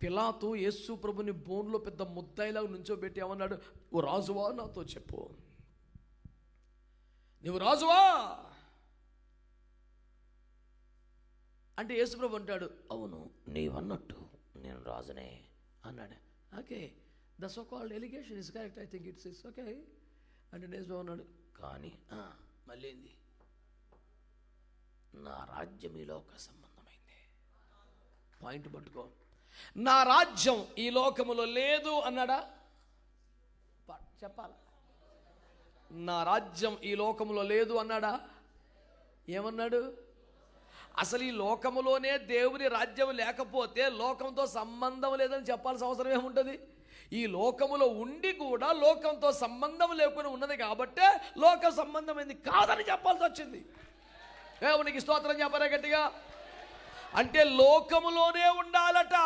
పిలాతు యేసు ప్రభుని బోన్లో పెద్ద ముద్దాయిలాగా నుంచోబెట్టి ఏమన్నాడు, ఓ రాజువా నాతో చెప్పు, నువ్వు రాజువా అంటే యేసు ప్రభు అంటాడు, అవును నీవన్నట్టు నేను రాజునే అన్నాడు. Okay, the so called allegation is correct, I think it's okay అంటే యేసు ప్రభు అన్నాడు, కానీ మళ్ళీ ఏంది, నా రాజ్యం ఈ లోక సంబంధమైంది. పాయింట్ పట్టుకో, నా రాజ్యం ఈ లోకములో లేదు అన్నాడా? చెప్పాలా? నా రాజ్యం ఈ లోకములో లేదు అన్నాడా? ఏమన్నాడు? అసలు ఈ లోకములోనే దేవుని రాజ్యం లేకపోతే లోకంతో సంబంధం లేదని చెప్పాల్సిన అవసరం ఏముంటుంది? ఈ లోకములో ఉండి కూడా లోకంతో సంబంధం లేకుండా ఉన్నది కాబట్టే లోక సంబంధమైంది కాదని చెప్పాల్సి వచ్చింది. దేవునికి స్తోత్రం చెప్పరా గట్టిగా. అంటే లోకములోనే ఉండాలట.